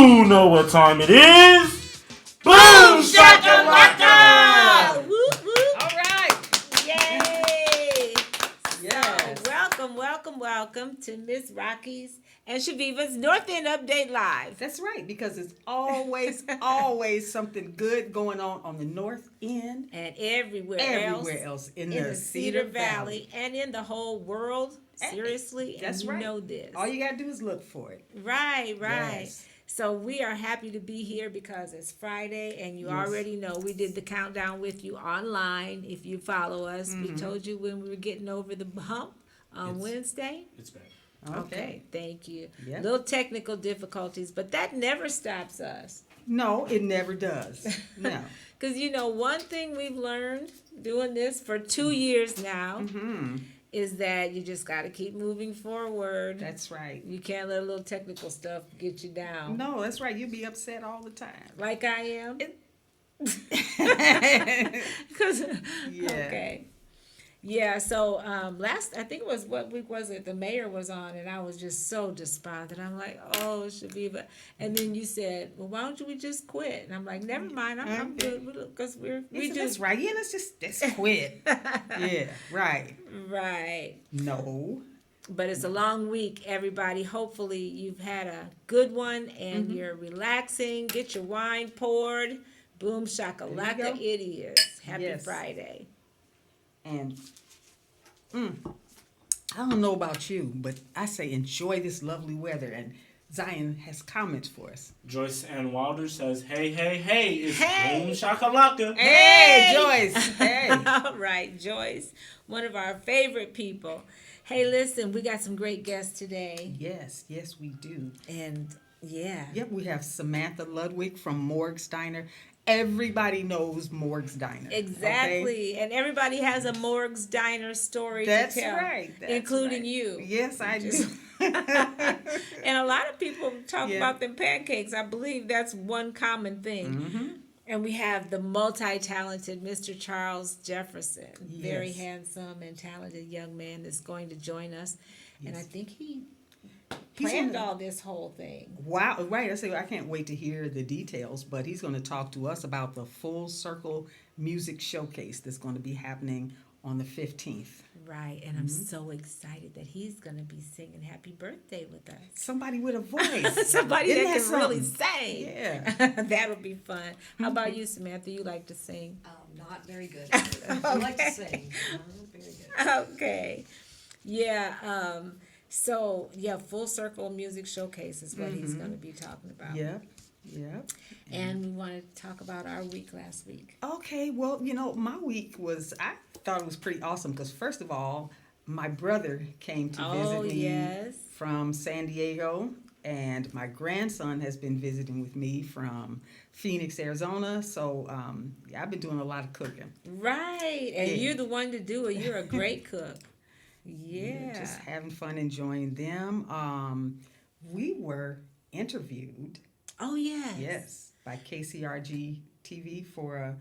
You know what time it is. Boom shakalaka! Whoop, whoop. All right. Yay! Yes. So, welcome to Miss Rocki's and Chaveevah's North End Update Live. That's right, because it's always something good going on the North End. And everywhere else in the Cedar Valley and in the whole world. Hey, Seriously, that's and you right. know this. All you got to do is look for it. Right. Yes. So we are happy to be here because it's Friday, and you Yes. already know we did the countdown with you online. If you follow us, we told you when we were getting over the hump on Wednesday. It's back. Okay, thank you. Yep. Little technical difficulties, but that never stops us. No, it never does. No. Because one thing we've learned doing this for 2 years now is that you just got to keep moving forward. That's right. You can't let a little technical stuff get you down. No, that's right. You'll be upset all the time. Like I am. Yeah. Okay. Yeah, so I think it was, what week was it? The mayor was on, and I was just so despondent. I'm like, oh, Chaveevah. And then you said, well, why don't we just quit? And I'm like, never mind, I'm good, because we do. That's right. Yeah, let's quit. Yeah, right. Right. No. But it's a long week, everybody. Hopefully you've had a good one, and you're relaxing. Get your wine poured. Boom shakalaka, it is. Happy Friday. And I don't know about you, but I say enjoy this lovely weather. And Zion has comments for us. Joyce Ann Wilder says, hey, it's Hey. boom shakalaka. Hey, Joyce. Hey. All right, Joyce, one of our favorite people. Hey, listen, we got some great guests today. Yes, we do. And yeah. Yep, we have Samantha Ludwig from Morg's Diner. Everybody knows Morg's Diner. Exactly. Okay? And everybody has a Morg's Diner story That's to tell. right. Including right. you. Yes, I do. And a lot of people talk about them pancakes. I believe that's one common thing. And we have the multi-talented Mr. Charles Jefferson. Yes. Very handsome and talented young man that's going to join us. And I think he planned all this whole thing. Wow, right. I can't wait to hear the details, but he's going to talk to us about the Full Circle Music Showcase that's going to be happening on the 15th. Right, and I'm so excited that he's going to be singing happy birthday with us. Somebody with a voice. Somebody Isn't that that can really something? sing. Yeah. That'll be fun. How about you, Samantha? You like to sing? Not very good. I like to sing. Not very good. Okay. Yeah. So, Full Circle Music Showcase is what he's going to be talking about. Yep. And we want to talk about our week last week. Okay, well, my week I thought it was pretty awesome because, first of all, my brother came to visit me from San Diego, and my grandson has been visiting with me from Phoenix, Arizona. So, I've been doing a lot of cooking. Right, and you're the one to do it. You're a great cook. Yeah. Just having fun, enjoying them. We were interviewed. Oh, yes. Yes, by KCRG TV for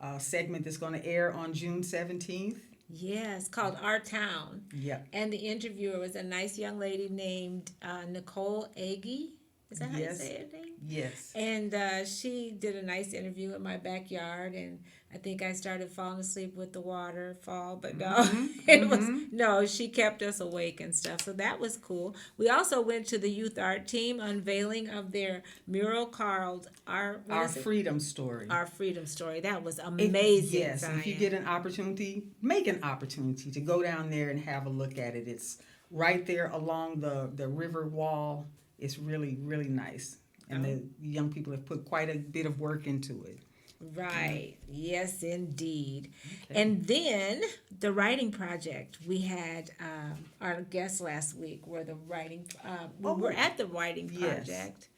a segment that's going to air on June 17th. Yes, called Our Town. Yep. And the interviewer was a nice young lady named Nicole Agee. Is that how you say her name? Yes. And she did a nice interview in my backyard, and I think I started falling asleep with the waterfall, but no, she kept us awake and stuff. So that was cool. We also went to the youth art team unveiling of their mural called Our Freedom Story. Our Freedom Story. That was amazing. Yes, and if you get an opportunity, make an opportunity to go down there and have a look at it. It's right there along the river wall. It's really, really nice. And the young people have put quite a bit of work into it. Right. Yes, indeed. Okay. And then the writing project. We had our guests last week were the writing. We were at the writing project,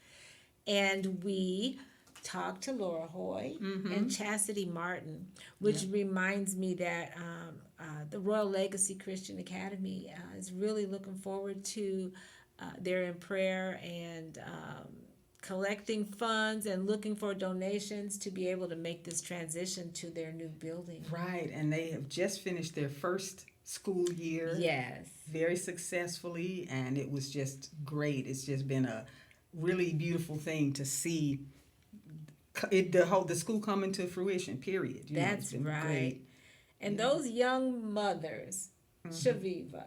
and we talked to Laura Hoy and Chastity Martin, which reminds me that the Royal Legacy Christian Academy is really looking forward to. They're in prayer and collecting funds and looking for donations to be able to make this transition to their new building. Right, and they have just finished their first school year. Yes. Very successfully, and it was just great. It's just been really beautiful thing to see the school come into fruition. Period. That's right. Great. And those young mothers, Chaveevah,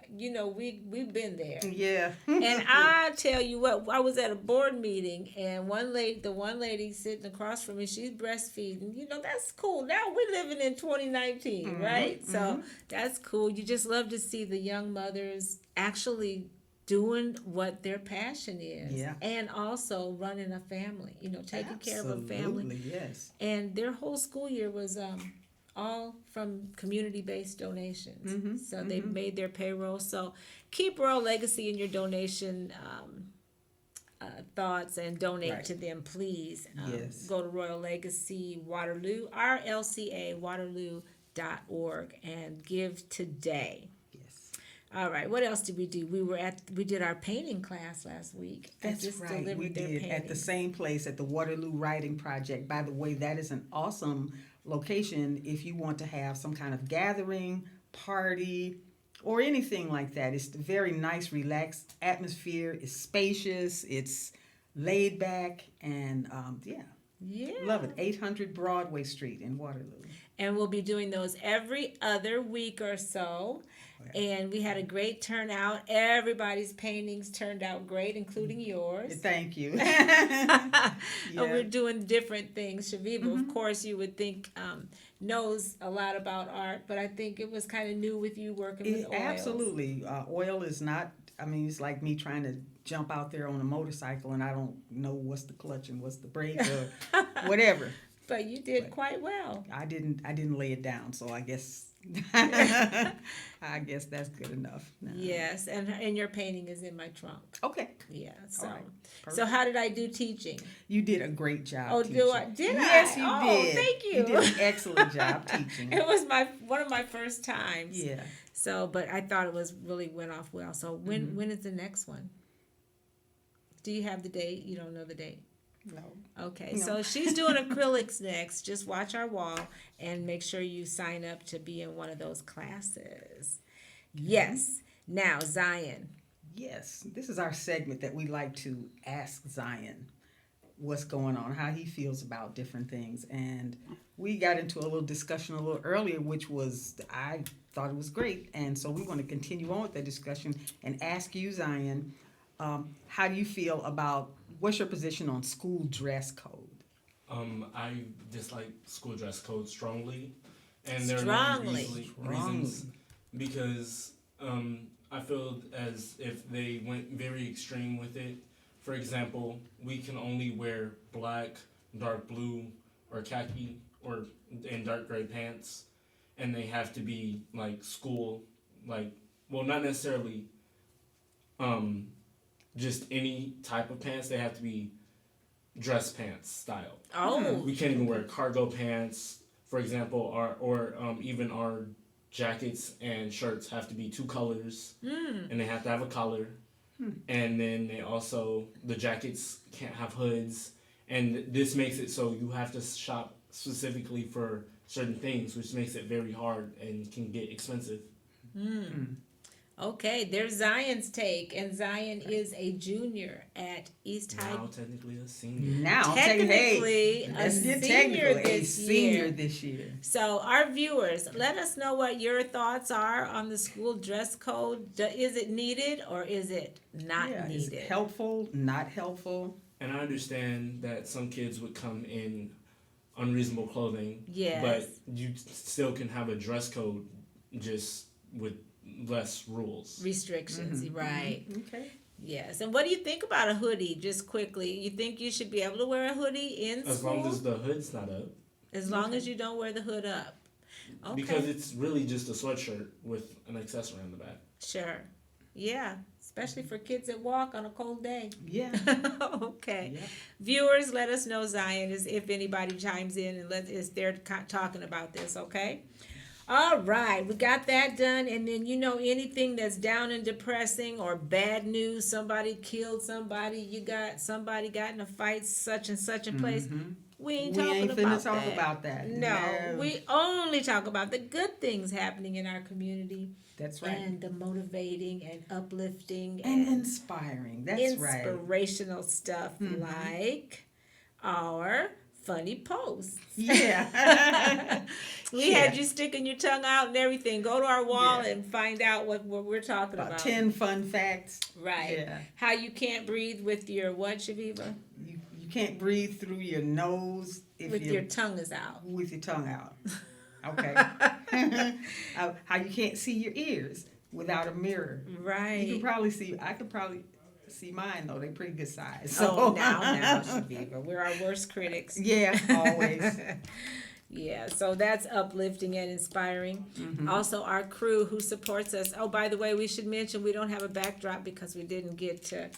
we've been there. Yeah. And I tell you what, I was at a board meeting, and the one lady sitting across from me, she's breastfeeding. That's cool. Now we're living in 2019, right? So that's cool. You just love to see the young mothers actually doing what their passion is, and also running a family. Taking care of a family. Yes. And their whole school year was all from community-based donations. So they've made their payroll. So keep Royal Legacy in your donation thoughts and donate to them, please. Yes. Go to Royal Legacy Waterloo, RLCA Waterloo.org, and give today. Yes. All right. What else did we do? We did our painting class last week. That's right. We did at the same place at the Waterloo Writing Project. By the way, that is an awesome location if you want to have some kind of gathering, party, or anything like that. It's a very nice, relaxed atmosphere. It's spacious. It's laid back, and love it. 800 Broadway Street in Waterloo. And we'll be doing those every other week or so. And we had a great turnout. Everybody's paintings turned out great, including yours. Thank you. And we're doing different things. Chaveevah, of course, you would think knows a lot about art, but I think it was kind of new with you working with oils. Absolutely. Oil is not, it's like me trying to jump out there on a motorcycle and I don't know what's the clutch and what's the brake or whatever. But you did quite well. I didn't lay it down, so I guess that's good enough. No. Yes, and your painting is in my trunk. Okay. Yeah. So, right. So how did I do teaching? You did a great job. Oh, teaching. Yes, you did. Thank you. You did an excellent job teaching. It was one of my first times. Yeah. So, but I thought it went off well. So when is the next one? Do you have the date? You don't know the date? No. Okay, No. so she's doing acrylics next. Just watch our wall and make sure you sign up to be in one of those classes. Yes. Now, Zion. Yes, this is our segment that we like to ask Zion what's going on, how he feels about different things. And we got into a little discussion a little earlier, which was, I thought it was great. And so we want to continue on with the discussion and ask you, Zion, how do you feel about, what's your position on school dress code? I dislike school dress code strongly. And there are many reasons. Because I feel as if they went very extreme with it. For example, we can only wear black, dark blue, or khaki, and dark gray pants. And they have to be like school, not necessarily just any type of pants. They have to be dress pants style. Oh. We can't even wear cargo pants, for example, or even our jackets and shirts have to be 2 colors, and they have to have a collar. And then the jackets can't have hoods. And this makes it so you have to shop specifically for certain things, which makes it very hard and can get expensive. Okay, there's Zion's take, and Zion is a junior at East High. Now technically a senior. Technically a senior this year. So our viewers, let us know what your thoughts are on the school dress code. Is it needed or is it not needed? Is it helpful, not helpful? And I understand that some kids would come in unreasonable clothing. Yes. But you still can have a dress code just with less rules. Restrictions, right. Okay. Yes. And what do you think about a hoodie, just quickly? You think you should be able to wear a hoodie in school? As long as the hood's not up. As long as you don't wear the hood up. Okay. Because it's really just a sweatshirt with an accessory on the back. Sure. Yeah. Especially for kids that walk on a cold day. Yeah. Okay. Yeah. Viewers, let us know, Zion, if anybody chimes in and is there talking about this, okay? All right, we got that done. And then, anything that's down and depressing or bad news, somebody killed somebody, somebody got in a fight, such and such a place, We ain't finna talk about that. No, we only talk about the good things happening in our community. That's right. And the motivating and uplifting and inspiring. That's right. Inspirational stuff like our funny posts. Yeah. We had you sticking your tongue out and everything. Go to our wall and find out what we're talking about. 10 fun facts. Right. Yeah. How you can't breathe with your what, Chaveevah? You can't breathe through your nose if your tongue is out. With your tongue out. Okay. How you can't see your ears without a mirror. Right. You can probably see. I could probably see mine though. They're pretty good size. So. now, Chaveevah, we're our worst critics. Yeah, always. Yeah, so that's uplifting and inspiring. Mm-hmm. Also, our crew who supports us. Oh, by the way, we should mention we don't have a backdrop because we didn't get to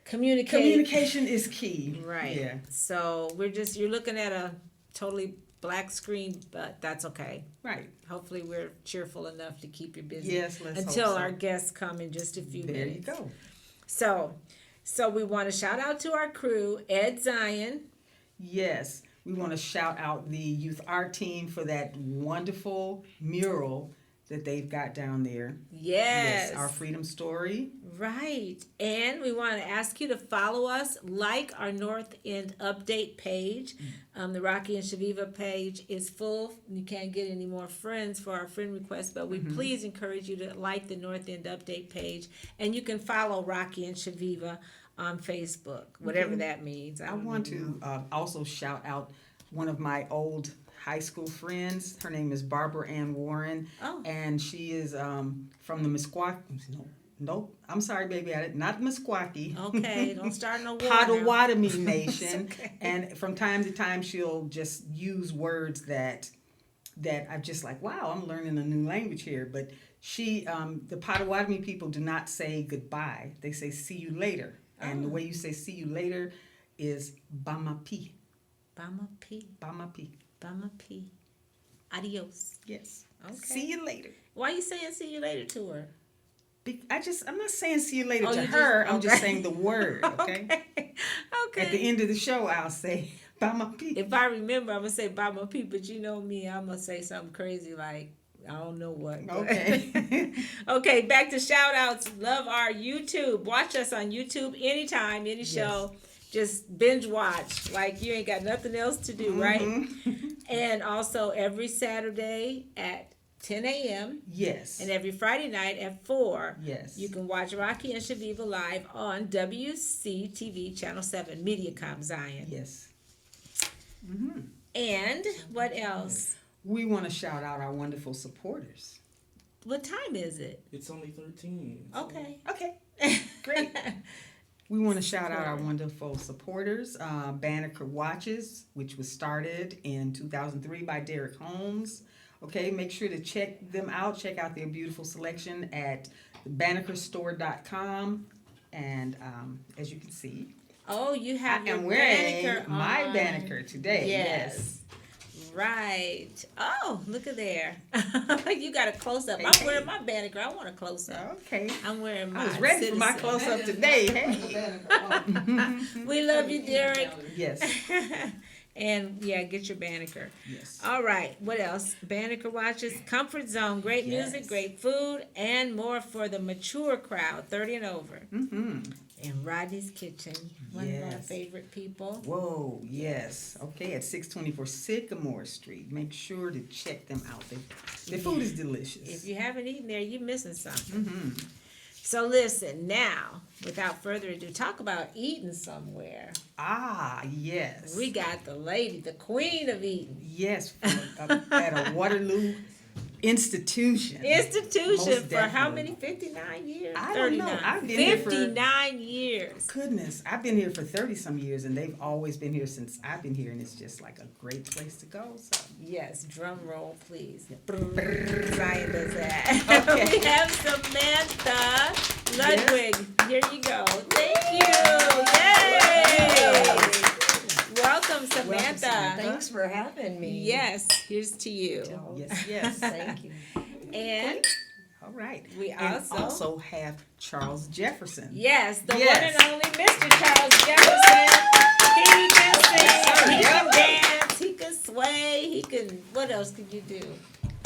communicate. Communication is key. Right. Yeah. So you're looking at a totally black screen, but that's okay. Right. Hopefully we're cheerful enough to keep you busy. Yes, let's until hope so. Our guests come in just a few minutes. There you go. So we want to shout out to our crew, Ed Zion. Yes. We want to shout out the youth art team for that wonderful mural that they've got down there. Yes. Our freedom story. Right. And we want to ask you to follow us, like our North End update page. The Rocki and Chaveevah page is full. You can't get any more friends for our friend request, but we please encourage you to like the North End update page. And you can follow Rocki and Chaveevah on Facebook, whatever that means. I want to also shout out one of my old high school friends. Her name is Barbara Ann Warren, and she is from the Mesquite. Nope, I'm sorry, baby, not Mesquite. Okay, don't start no war. Potawatomi Nation, okay. And from time to time she'll just use words that I'm just like, wow, I'm learning a new language here. But she, the Potawatomi people do not say goodbye; they say see you later. And the way you say see you later is bamapi. Bamapi. Bamapi. Bamapi. Adios. Yes. Okay. See you later. Why are you saying see you later to her? I'm not saying see you later to her. I'm just saying the word, okay? Okay. At the end of the show, I'll say bamapi. If I remember, I'm going to say bamapi, but you know me, I'm going to say something crazy like, I don't know what. Okay. Okay, back to shout outs. Love our YouTube. Watch us on YouTube anytime, any show. Yes. Just binge watch. Like you ain't got nothing else to do, right? And also every Saturday at 10 a.m. Yes. And every Friday night at 4. Yes. You can watch Rocki and Chaveevah live on WCTV Channel 7, Mediacom Zion. Yes. And what else? We want to shout out our wonderful supporters. What time is it? It's only 13. So. Okay. Great. We want to shout out our wonderful supporters, Banneker Watches, which was started in 2003 by Derek Holmes. Okay, make sure to check them out. Check out their beautiful selection at bannekerstore.com. And as you can see, you have your wearing my Banneker today. Yes. Right. Oh, look at there. You got a close up. I'm wearing my Banneker. I want a close up. Okay. I'm wearing my I was ready for my close up today. Hey. We love you, Derek. Yes. And get your Banneker. Yes. All right. What else? Banneker watches, Comfort Zone, great music, great food, and more for the mature crowd, 30 and over. And Rodney's Kitchen, one of our favorite people. Whoa, yes. Okay, at 624 Sycamore Street. Make sure to check them out. Their food is delicious. If you haven't eaten there, you're missing something. So listen, now, without further ado, talk about eating somewhere. Yes. We got the lady, the queen of eating. Yes, at a Waterloo institution. For how many? 59 years? I don't know. I've been 59 years. Goodness, I've been here for 30-some years, and they've always been here since I've been here, and it's just like a great place to go. So. Yes, drum roll, please. Zion does that. Okay. We have Samantha Ludwig. Yes. Here you go. Thank you. Yay! Welcome, Samantha. Thanks for having me. Yes, here's to you. Yes. Thank you. And All right. We and also- also have Charles Jefferson. Yes, the Yes. one and only Mr. Charles Jefferson. He can sing, he can dance, he can sway, he can, what else could you do?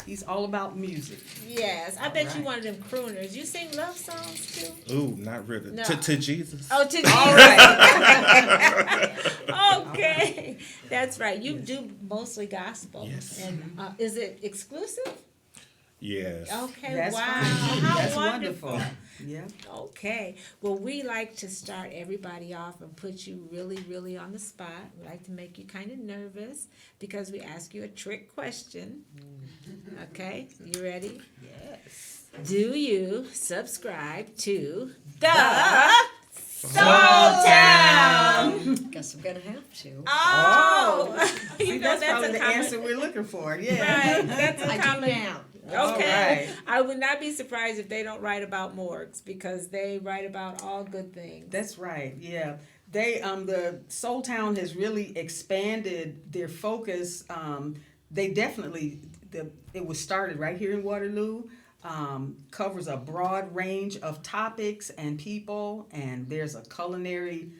He's all about music. Yes, I bet you right. one of them crooners. You sing love songs too? Ooh, not really. No. To Jesus. Oh, to Jesus. All right. Okay, that's right. You do mostly gospel. Yes. And is it exclusive? Yes. Okay, That's wow. fine. How That's wonderful. wonderful. Yeah. Okay. Well, we like to start everybody off and put you really, really on the spot. We like to make you kind of nervous because we ask you a trick question. Okay, you ready? Yes. Do you subscribe to the Soul Town? Guess I'm gonna have to. Oh, See, you know that's that's probably a the common. answer we're looking for. Yeah. Right, that's a I do common. now. Okay, All right. I would not be surprised if they don't write about morgues because they write about all good things. That's right. Yeah. They the Soul Town has really expanded their focus. They definitely it was started right here in Waterloo. Covers a broad range of topics and people, and there's a culinary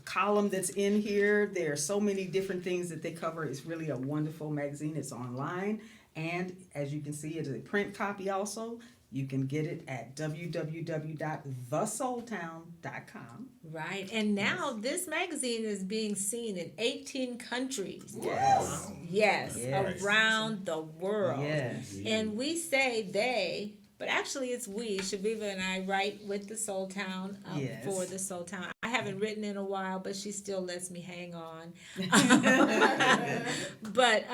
column that's in here. There are so many different things that they cover. It's really a wonderful magazine. It's online, and as you can see, it is a print copy also. You can get it at www.thesoultown.com. Right, and now this magazine is being seen in 18 countries. Yes. Yes, Yes. around the world. Yes. And we say they, but actually it's we. Chaveevah and I write with the Soul Town Yes. for the Soul Town. I haven't written in a while, but she still lets me hang on. But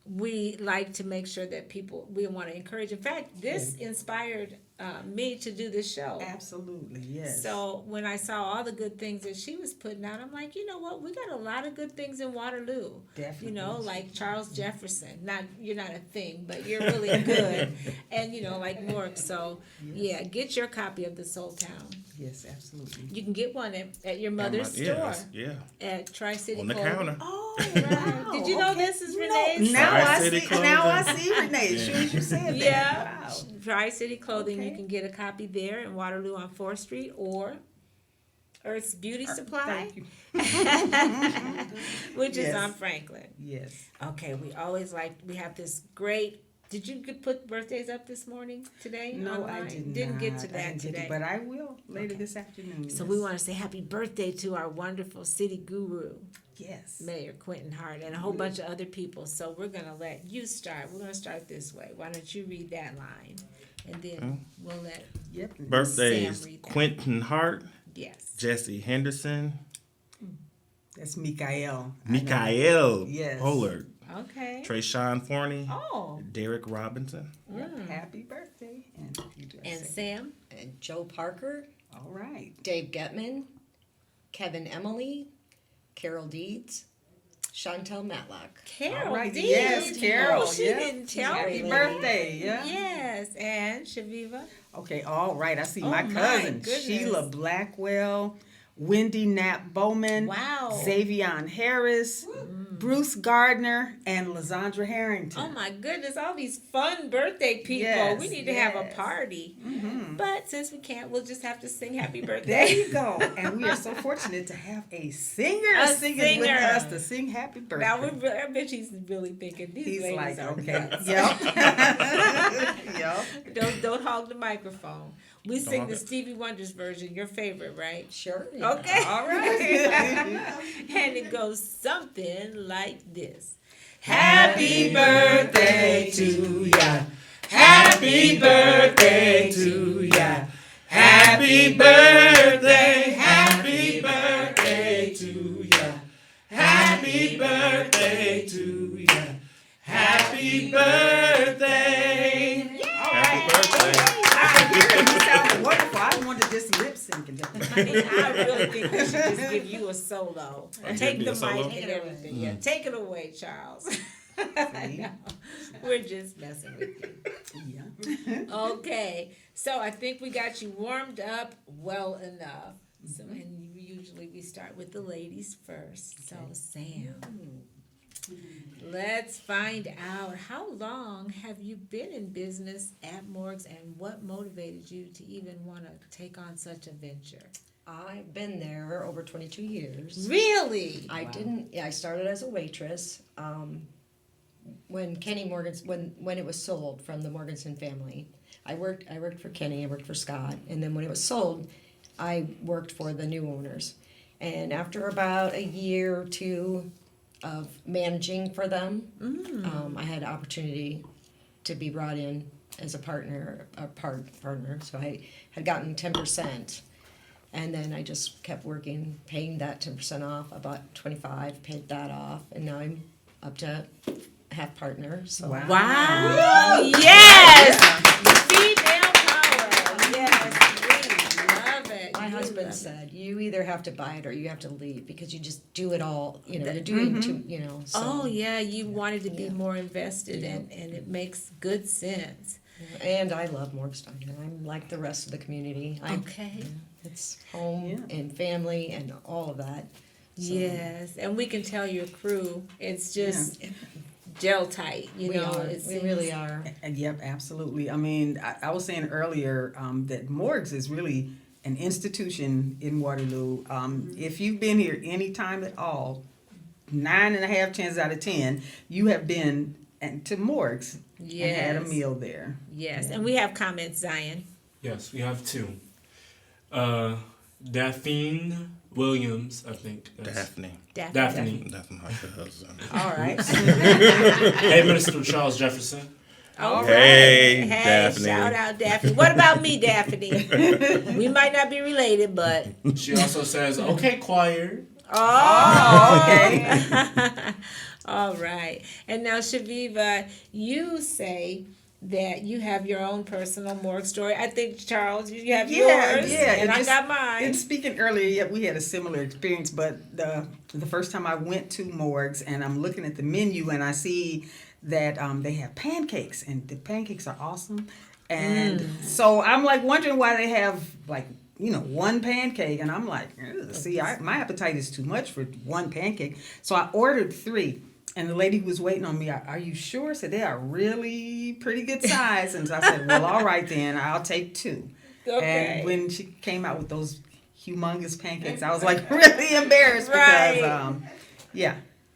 we like to make sure that we want to encourage. In fact, this inspired me to do this show. Absolutely, yes. So when I saw all the good things that she was putting out, I'm like, you know what? We got a lot of good things in Waterloo. Definitely. You know, like Charles Jefferson. You're not a thing, but you're really good. And like Morg. So yeah, get your copy of the Soul Town. Yes, absolutely. You can get one at your mother's store Yeah. at Tri-City On the Clothing. counter. Oh, Right. Did you know this is Renee's? Now I Tri-City see. Clothing. Now I see Renee. As soon as you said Yeah. that. Wow. Tri-City Clothing, you Okay. can get a copy there in Waterloo on 4th Street or Earth's Beauty Supply, Thank you. which is Yes. on Franklin. Yes. Okay, we have this great, did you put birthdays up this morning, today? No, online? I did not. Didn't get to I that didn't get today. to, but I will later Okay. this afternoon. So yes. we want to say happy birthday to our wonderful city guru, Yes. Mayor Quentin Hart, and a whole bunch of other people. So we're going to let you start. We're going to start this way. Why don't you read that line? And then we'll let, Yep. Birthdays: Sam read that. Quentin Hart, yes. Jesse Henderson, That's Mikael. Mikael Yes. Pollard, Okay. Trayshawn Forney, Oh, Derek Robinson. Yep. Happy birthday. And you do and say- Sam? And Joe Parker, All right. Dave Getman, Kevin Emily, Carol Deeds, Chantel Matlock. Carol All right. Deeds. Yes, Carol. Oh, she yeah. didn't tell Happy me. birthday. Yeah. Yes, and Chaveevah. Okay, all right. I see Oh, my my cousin, goodness. Sheila Blackwell, Wendy Knapp Bowman, Wow. Xavion Harris, Bruce Gardner, and Lysandra Harrington. Oh my goodness, all these fun birthday people. Yes, We need to have a yes. party. Mhm. But since we can't, we'll just have to sing happy There birthday. you go. And we are so fortunate to have a singer A singing with singer. us to sing happy birthday. Now, I bet he's really thinking these He's ladies like, are okay. nuts. Yep. Yep. Don't hog the microphone. We sing hog the it. Stevie Wonder's version, your favorite, right? Sure. Okay. All right. And it goes something like this. Happy birthday to ya. Happy birthday to ya. Happy birthday, happy birthday to ya. Happy birthday to ya. Happy birthday. Happy birthday. You sound wonderful. I wanted this lip syncing. Honey, I really think we should just give you a solo. Oh, Take give me the a solo? mic and everything. Yeah, take it away, Charles. No, we're just messing with you. Yeah. Okay, so I think we got you warmed up well enough. So, and usually we start with the ladies first. So, Sam, let's find out, how long have you been in business at Morg's, and what motivated you to even want to take on such a venture? I've been there over 22 years. Really? I started as a waitress. When Kenny Morganson, when it was sold from the Morganson family, I worked for Kenny, I worked for Scott, and then when it was sold, I worked for the new owners. And after about a year or two of managing for them, I had an opportunity to be brought in as a partner. So I had gotten 10%, and then I just kept working, paying that 10% off. About 25, paid that off, and now I'm up to half partner. So Wow. Yes. Female power. Yes. We love it. my husband said, you either have to buy it or you have to leave, because you just do it all, you're doing too, so. Oh yeah, you wanted to be more invested, and it makes good sense. And I love Morgstein. I'm like the rest of the community. It's home and family and all of that. So. Yes, and we can tell your crew, it's just gel tight, you know. We really are. Yep, absolutely. I mean, I was saying earlier that Morg's is really an institution in Waterloo. If you've been here any time at all, 9.5 chances out of 10, you have been to Morg's and had a meal there. Yes, and we have comments, Zion. Yes, we have two. Daphne Williams, I think. Daphne. Daphne. Daphne like her husband. All right. Hey, Minister Charles Jefferson. All right. Hey, Daphne. Shout out Daphne. What about me, Daphne? We might not be related, but. She also says, okay, choir. Oh, okay. All right. And now, Chaveevah, you say that you have your own personal Morg story. I think, Charles, you have yours, and I got mine. And speaking earlier, we had a similar experience, but the first time I went to Morg's, and I'm looking at the menu, and I see that they have pancakes, and the pancakes are awesome. And so I'm like wondering why they have one pancake, and I'm like, see, my appetite is too much for one pancake. So I ordered 3. And the lady who was waiting on me, are you sure? I said, they are really pretty good size. And so I said, well, all right then, I'll take 2. Okay. And when she came out with those humongous pancakes, I was like really embarrassed because,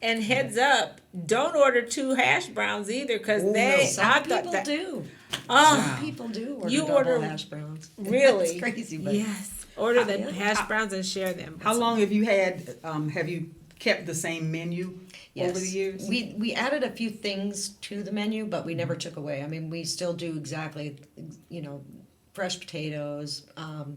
And heads up, don't order 2 hash browns either, because some people do. Oh, people do order hash browns. Really? It's crazy, but yes. Order the hash browns and share them. How long have you had? Have you kept the same menu over the years? We added a few things to the menu, but we never took away. I mean, we still do exactly, fresh potatoes,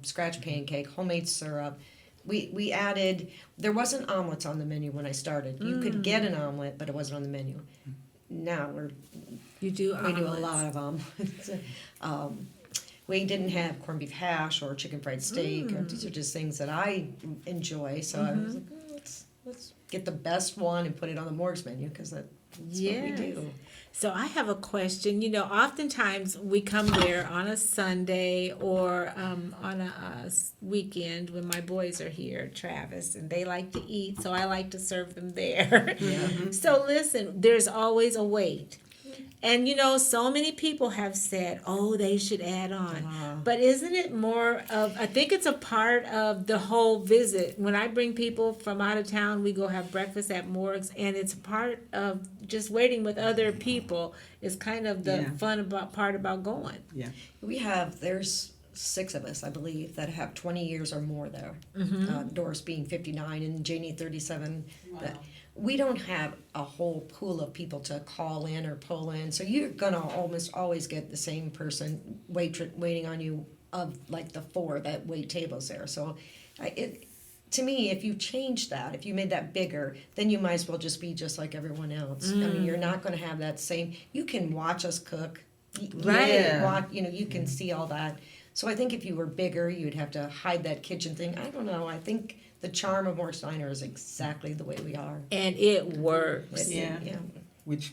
scratch pancake, homemade syrup. We added, there wasn't omelets on the menu when I started. You could get an omelet, but it wasn't on the menu. Now we do a lot of omelets. We didn't have corned beef hash or chicken fried steak. These are just things that I enjoy. So I was like, let's get the best one and put it on the Morg's menu, because that's what we do. So I have a question. Oftentimes we come there on a Sunday or on a weekend when my boys are here, Travis, and they like to eat, so I like to serve them there. So listen, there's always a wait. And so many people have said, oh, they should add on. But isn't it more of, I think it's a part of the whole visit. When I bring people from out of town, we go have breakfast at Morg's, and it's part of just waiting with other people is kind of the fun part about going. Yeah. There's 6 of us, I believe, that have 20 years or more there. Doris being 59 and Janie 37. Wow. We don't have a whole pool of people to call in or pull in, so you're gonna almost always get the same person waiting on you of like the 4 that wait tables there. So, to me, if you change that, if you made that bigger, then you might as well just be just like everyone else. I mean, you're not gonna have that same. You can watch us cook, right? You can see all that. So I think if you were bigger, you'd have to hide that kitchen thing. I don't know. I think the charm of Morgsteiner is exactly the way we are. And it works. Yeah. Which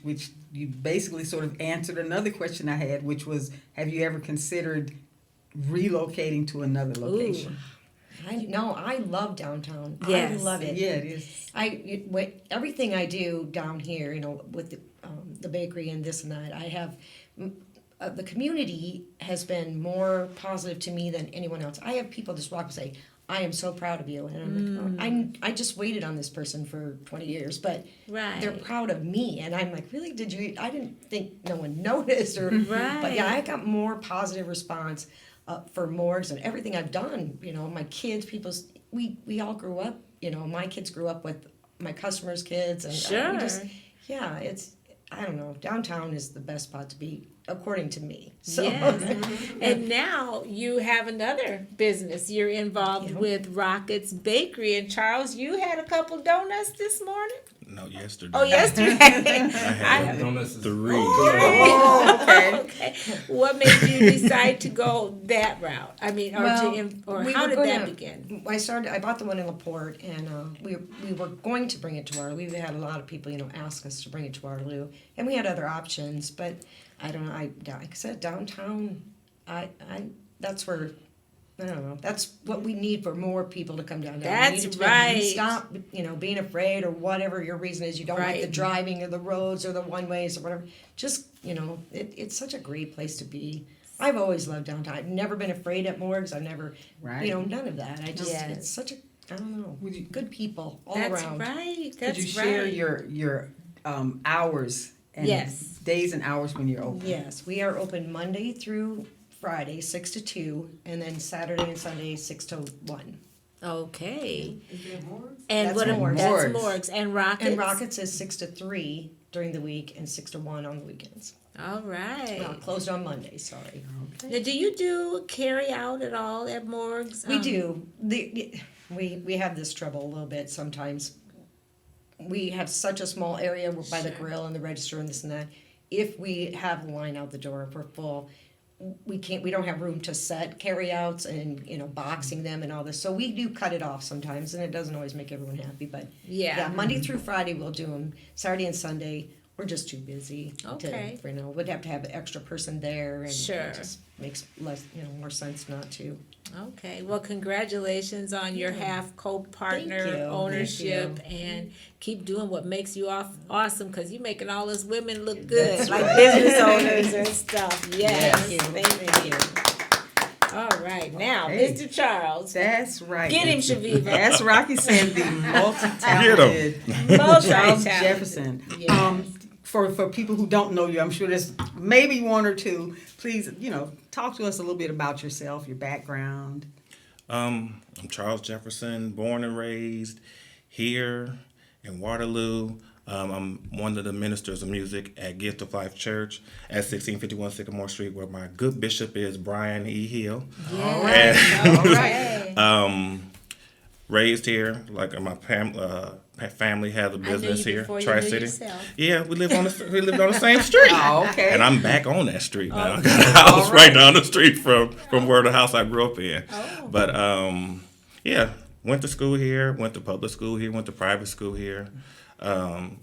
you basically sort of answered another question I had, which was, have you ever considered relocating to another location? I love downtown. Yes. I love it. Yeah, it is. Everything I do down here, with the bakery and this and that, I have. The community has been more positive to me than anyone else. I have people just walk and say, "I am so proud of you," and I'm like, I just waited on this person for 20 years, but Right. they're proud of me, and I'm like, really? Did you? I didn't think no one noticed, or Right. but yeah, I got more positive response for Morgs and everything I've done. My kids, we all grew up. My kids grew up with my customers' kids, and Sure. it's. I don't know. Downtown is the best spot to be, according to me. So, Yes. And now you have another business. You're involved Yeah. with Rocket's Bakery. And Charles, you had a couple donuts this morning? No, yesterday. Oh, yesterday. I had Donuts is 3. Oh, okay. Okay. What made you decide to go that route? I mean, or we how were did gonna- that begin? I bought the one in LaPorte, and we were going to bring it to Waterloo. We've had a lot of people, ask us to bring it to Waterloo, and we had other options, but I don't know. Like I said, downtown, that's where. I don't know. That's what we need for more people to come down. That's We need to right. Stop, being afraid or whatever your reason is. You don't like the Right. driving or the roads or the one ways or whatever. Just, it's such a great place to be. I've always loved downtown. I've never been afraid at Morgs. I've never, Right. none of that. I just, Yes. it's such a, I don't know, Would you- good people all That's around. right. Could That's you share right. your hours and Yes. days and hours when you're open? Yes, we are open Monday through Friday, 6 to 2, and then Saturday and Sunday, 6 to 1. Okay. That's And what Morg's. That's Morg's. And Rockets? And Rockets is 6 to 3 during the week and 6 to 1 on the weekends. All right. Well, closed on Monday, sorry. Now, do you do carry out at all at Morg's? We do. We have this trouble a little bit sometimes. We have such a small area by the grill and the register and this and that. If we have a line out the door, if we're full, we don't have room to set carryouts and boxing them and all this. So we do cut it off sometimes, and it doesn't always make everyone happy. But Yeah. Monday through Friday we'll do them. Saturday and Sunday we're just too busy. Okay. We'd have to have an extra person there, and Sure. it just makes less, more sense not to. Okay. Well, congratulations on your half co-partner Thank you. ownership, Thank and keep doing what makes you awesome, because you're making all us women look good, like business owners and stuff. Yes. Thank you. Thank you. All right. Now, Okay. Mr. Charles, That's right. get him, Chaveevah. That's Rocky Sandy, multi-talented Charles Multi-talented. Jefferson. Yes. For people who don't know you, I'm sure there's maybe one or two. Please, talk to us a little bit about yourself, your background. I'm Charles Jefferson, born and raised here in Waterloo. I'm one of the ministers of music at Gift of Life Church at 1651 Sycamore Street, where my good bishop is Brian E. Hill. All right. Okay. Raised here, like my family has a business you here, before you knew Tri-City. yourself. Yeah, we lived on the same street. Oh, okay. And I'm back on that street now. I got a house right down the street from where the house I grew up in. Oh. But went to school here, went to public school here, went to private school here,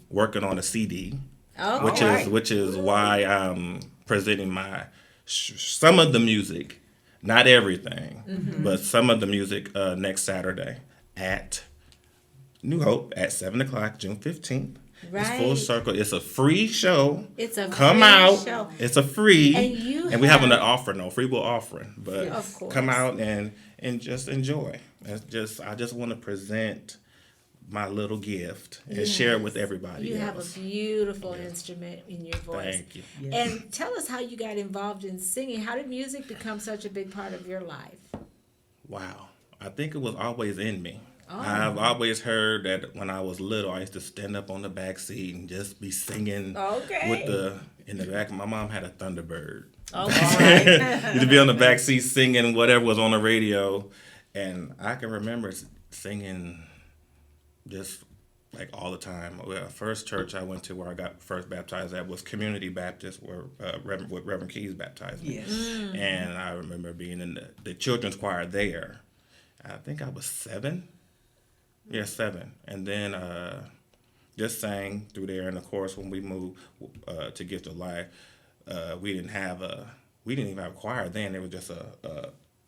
working on a CD, Okay. which is why I'm presenting some of the music, not everything, but some of the music next Saturday at New Hope at 7:00, June 15th. It's Full Right. Circle. It's a free show. It's a Come free out. show. It's a free. And we have an have- offering, no free will offering, but Of course. come out and just enjoy. I just want to present my little gift and share it with everybody You have else. a beautiful instrument in your voice. Thank you. And tell us how you got involved in singing. How did music become such a big part of your life? Wow. I think it was always in me. Oh. I've always heard that when I was little, I used to stand up on the back seat and just be singing Okay. in the back. My mom had a Thunderbird. Okay. Used to be on the back seat singing whatever was on the radio. And I can remember singing just like all the time. Well, first church I went to where I got first baptized at was Community Baptist, where Reverend Keys baptized me. Yes. And I remember being in the children's choir there. I think I was 7. Yeah, 7. And then just sang through there. And of course, when we moved to Gift of Life, we didn't even have a choir then. It was just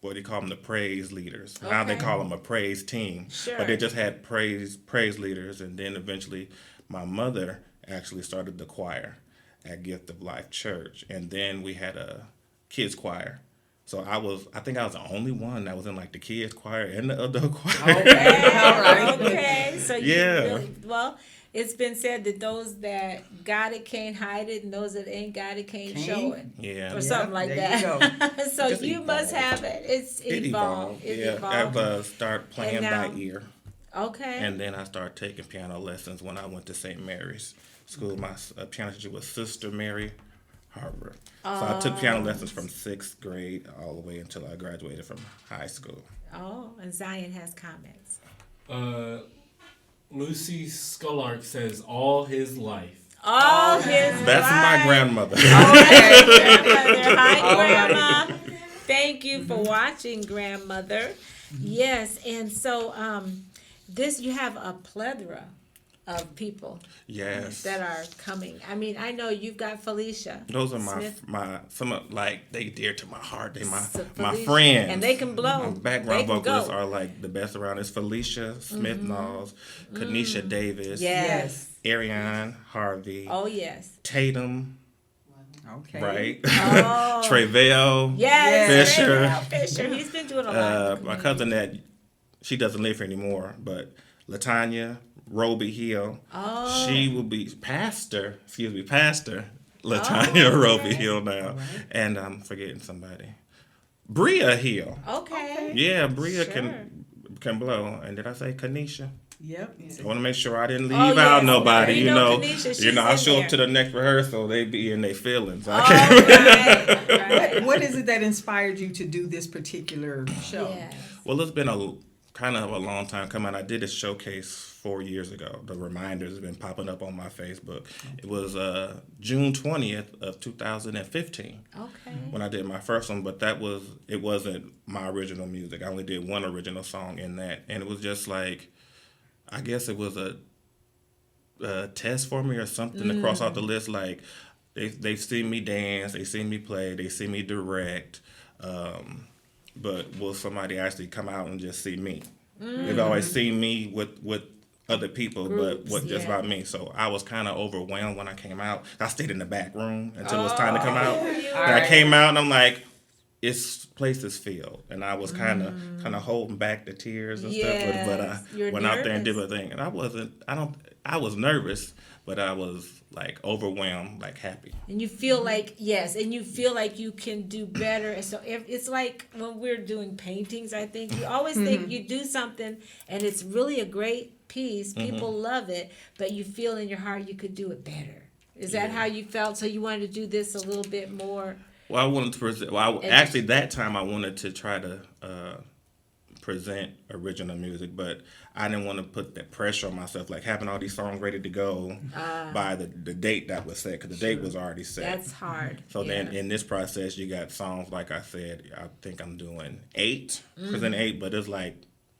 what do you call them, the praise leaders. Now they call them a praise team. Sure. But they just had praise leaders, and then eventually my mother actually started the choir at Gift of Life Church, and then we had a kids choir. So I think I was the only one that was in like the kids choir and the adult choir. Okay, all right. Okay. So Yeah. really, well, it's been said that those that got it can't hide it, and those that ain't got it can't show it. Yeah. Or something like there that. you So Just you must evolved. have it. It evolved. It Yeah. evolved. I started playing now- by ear. Okay. And then I started taking piano lessons when I went to St. Mary's School. My piano teacher was Sister Mary Harvard. So I took piano lessons from 6th grade all the way until I graduated from high school. Oh, and Zion has comments. Lucy Scullark says all his life. All his That's my life. grandmother. Okay, grandmother. Hi, Grandma. Thank you for watching, Grandmother. Yes, and so this you have a plethora of people Yes. that are coming. I mean, I know you've got Felicia. Those are Smith. some of, like, they dear to my heart. They my Felicia. friends. And they can blow. My They background can vocalists go. are like the best around. It's Felicia Smith-Knowles, Kanisha Davis, Yes. Ariane Harvey, Oh, yes. Tatum, Okay. right? Oh. Trevell. Yes. Fisher. Trevell Fisher. He's been doing a lot. My cousin that she doesn't live here anymore, but Latanya Roby Hill. Oh. She will be Pastor Latanya Roby Hill now. And I'm forgetting somebody. Bria Hill. Okay. Yeah, Bria Sure. can blow. And did I say Kanisha? Yep. I want to make sure I didn't leave Oh, out yes. nobody. You You know know, Kanisha, she's I in show there. up to the next rehearsal, they be in their feelings. I All can't. right. What is it that inspired you to do this particular show? Yes. Well, it's been a kind of a long time coming. I did a showcase 4 years ago. The reminders have been popping up on my Facebook. It was June 20th of 2015 Okay. when I did my first one, but it wasn't my original music. I only did one original song in that, and it was just like, I guess it was a test for me or something to cross off the list. Like they've seen me dance, they've seen me play, they see me direct. But will somebody actually come out and just see me? They've always seen me with other people, Groups, but what just yeah. about me. So I was kind of overwhelmed when I came out. I stayed in the back room until it was time to come out. And I came out and I'm like, this place is filled, and I was kind of holding back the tears and stuff. But I You're went out there and did my nervous. thing, and I was nervous, but I was like overwhelmed, like happy. And you feel like, yes, and you feel like you can do better. And so if it's like when we're doing paintings, I think you always think you do something and it's really a great piece. People love it, but you feel in your heart you could do it better. Is that how you felt? So you wanted to do this a little bit more? Well, I wanted to present. Well, actually, that time I wanted to try to present original music, but I didn't want to put that pressure on myself, like having all these songs ready to go by the date that was set, because the date was already set. That's hard. So then in this process, you got songs, like I said, I think I'm doing 8, present 8, but it's like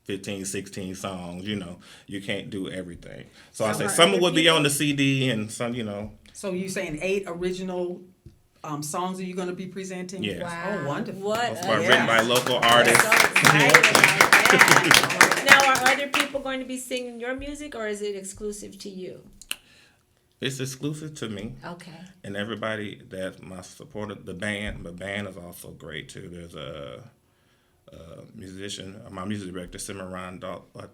15, 16 songs, you can't do everything. So I Some say are some other would be people. on the CD and some, So you saying 8 original songs are you going to be presenting? Yes. Oh, wonderful. What? Those are Yeah. written by local I'm artists. so excited about that. Now, are other people going to be singing your music, or is it exclusive to you? It's exclusive to me. Okay. And everybody that my supporter, the band is also great too. There's a musician, my music director, Cimarron Dawson.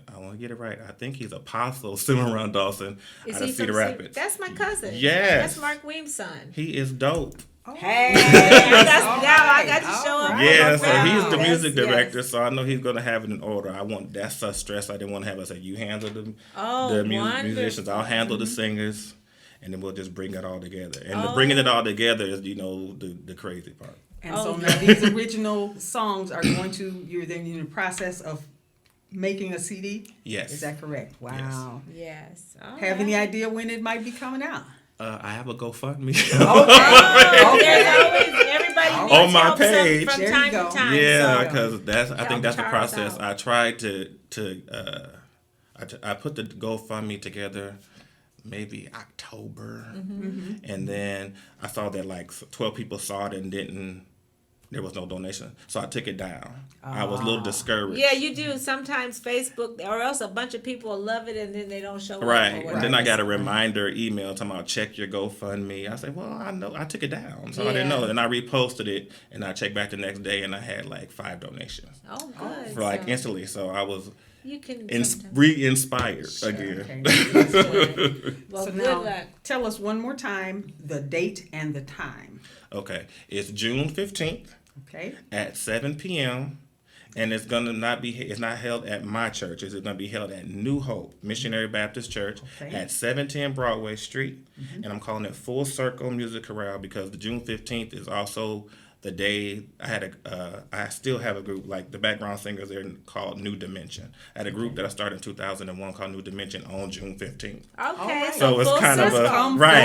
I want to get it right. I think he's Apostle Cimarron Dawson Is out he of from Cedar Rapids. That's my cousin. Yes. That's Mark Weem's son. He is dope. Hey, I got to all show up. right. Yeah, for so my he's friends. the music Yes, director, yes. so I know he's going to have it in order. That's such stress. I didn't want to have us say, you handle the Oh, musicians, I'll handle the singers, and then we'll just bring it all together. And the bringing it all together is, the crazy part. And Oh, so now these original songs are you're then in the process of making a CD? Yes. Is that correct? Wow. Yes. All Have right. any idea when it might be coming out? I have a GoFundMe. Oh, there's always everybody needs On my help some- page. from There you time go. to time. Yeah, so- because I think that's the Charles process. out. I tried I put the GoFundMe together maybe October, and then I saw that like 12 people saw it and didn't there was no donation. So I took it down. I was a little discouraged. Yeah, you do. Sometimes Facebook, or else a bunch of people will love it and then they don't show up. Right. And then I got a reminder email talking about check your GoFundMe. I said, well, I know I took it down. So I didn't know. And I reposted it and I checked back the next day and I had like 5 donations. Oh, good. For like instantly. So I was you can re-inspired again. Okay. Well, So good now, luck. tell us one more time the date and the time. Okay. It's June 15th Okay. at 7 p.m. And it's it's not held at my church. It's going to be held at New Hope Missionary Baptist Church at 710 Broadway Street. And I'm calling it Full Circle Music Chorale because the June 15th is also the day I still have a group, like the background singers there called New Dimension. I had a group that I started in 2001 called New Dimension on June 15th. Okay, So it's full kind of circle.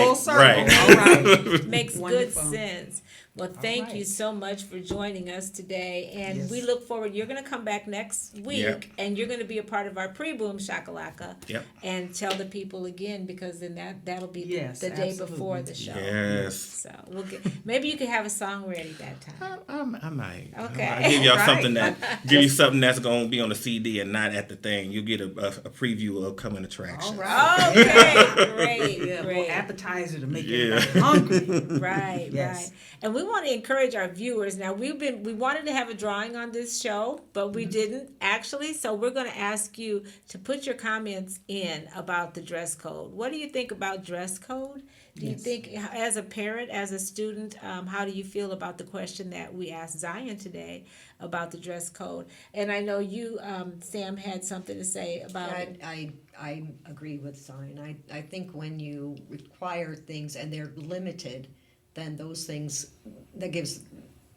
Full circle. right. All right. Makes Wonderful. good sense. Well, thank you right. so much for joining us today. And Yes. we look forward. You're going to come back next week, Yep. and you're going to be a part of our pre-boom shakalaka. Yep. And tell the people again, because then that'll be Yes, the day absolutely. before the show. Yes. So we'll maybe you could have a song ready that time. I might. Okay. I give y'all All right. something give you something that's going to be on the CD and not at the thing. You get a preview of coming attractions. All right. Okay, great, Yeah, a great. little appetizer to make Yeah. everybody hungry. Right, Yes. right. And we want to encourage our viewers. Now we wanted to have a drawing on this show, but we didn't actually. So we're going to ask you to put your comments in about the dress code. What do you think about dress code? Do you think, as a parent, as a student, how do you feel about the question that we asked Zion today about the dress code? And I know you, Sam, had something to say about it. I agree with Zion. I think when you require things and they're limited, then those things, that gives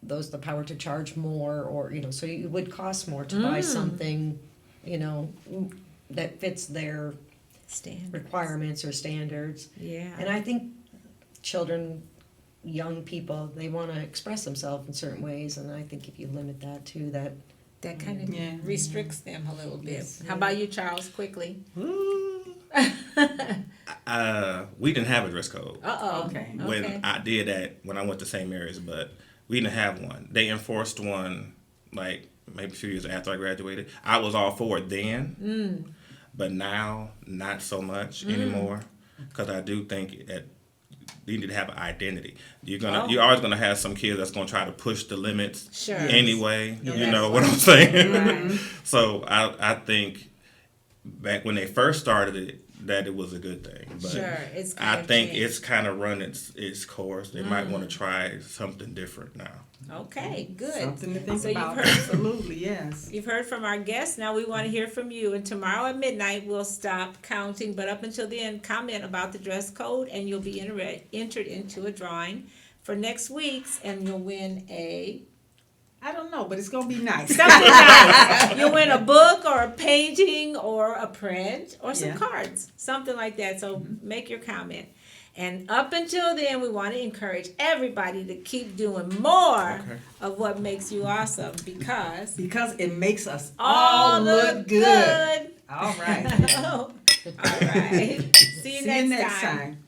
those the power to charge more, or, so it would cost more to buy something, that fits their Stand. requirements or standards. Yeah. And I think children, young people, they want to express themselves in certain ways, and I think if you limit that too, that That kind of Yeah. restricts them a little bit. Yes. How about you, Charles, quickly? We didn't have a dress code. Uh-oh. Okay. When I did that, when I went to St. Mary's, but we didn't have one. They enforced one like maybe a few years after I graduated. I was all for it then, but now not so much anymore, because I do think that you need to have an identity. You're always gonna have some kids that's gonna try to push the limits Sure. anyway. Yeah, You that's know what I'm saying? Right. So I think back when they first started it, that it was a good thing. But Sure, it's kind I of think changed. it's kind of run its course. They might want to try something different now. Okay, good. Something to think So about. you've heard, Absolutely, yes. you've heard from our guests. Now we want to hear from you. And tomorrow at midnight, we'll stop counting. But up until then, comment about the dress code, and you'll be entered into a drawing for next week's, and you'll win I don't know, but it's gonna be nice. something nice. You'll win a book or a painting or a print or some Yeah. cards, something like that. So make your comment. And up until then, we want to encourage everybody to keep doing more of what makes you awesome, because Because it makes us all look good. All right. All right. See you See you next next time. time.